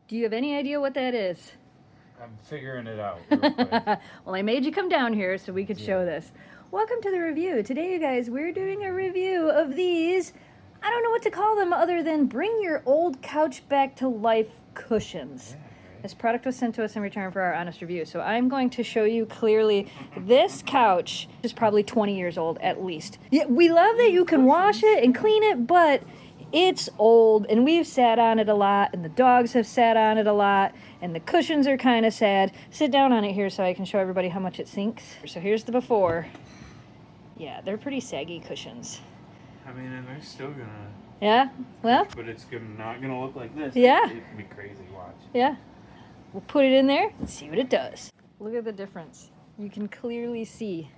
Do you have any idea what that is? I'm figuring it out real quick. Well, I made you come down here so we could show this. Welcome to the review. Today, you guys, we're doing a review of these, I don't know what to call them other than bring your old couch back to life cushions. Yeah, right. This product was sent to us in return for our honest review. So I'm going to show you clearly this couch is probably 20 years old at least. Yeah, we love that you can wash it and clean it, but it's old and we've sat on it a lot and the dogs have sat on it a lot and the cushions are kind of sad. Sit down on it here so I can show everybody how much it sinks. So here's the before. Yeah, they're pretty saggy cushions. I mean, and they're still gonna... Yeah? Well? But it's not gonna look like this. Yeah. It can be crazy, watch. Yeah. We'll put it in there and see what it does. Look at the difference. You can clearly see.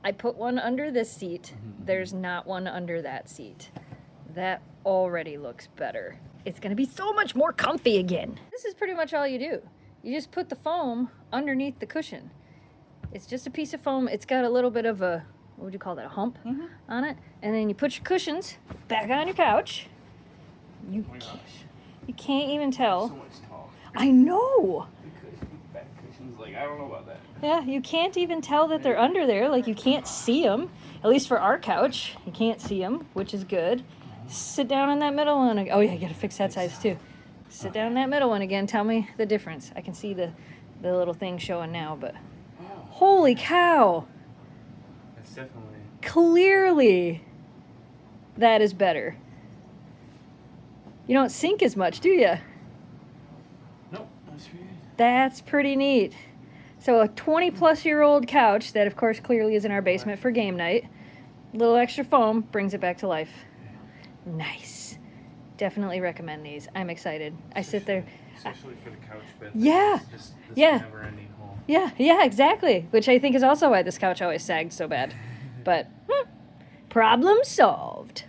I put one under this seat. There's not one under that seat. That already looks better. It's gonna be so much more comfy again. This is pretty much all you do. You just put the foam underneath the cushion. It's just a piece of foam. It's got a little bit of a, what would you call that, a hump on it. And then you put your cushions back on your couch. You can't even tell. So much tall. I know. Back cushions, like, I don't know about that. Yeah, you can't even tell that they're under there. Like, you can't see them. At least for our couch, you can't see them, which is good. Sit down in that middle one. Oh, yeah, you gotta fix that size too. Sit down in that middle one again. Tell me the difference. I can see the little thing showing now, but holy cow. That's definitely... Clearly, that is better. You don't sink as much, do you? Nope, that's weird. That's pretty neat. So a 20-plus-year-old couch that, of course, clearly is in our basement for game night. Little extra foam brings it back to life. Nice. Definitely recommend these. I'm excited. I sit there. Especially for the couch bed. Yeah. It's just this Yeah. never-ending hole. Yeah, exactly. Which I think is also why this couch always sagged so bad. But, problem solved.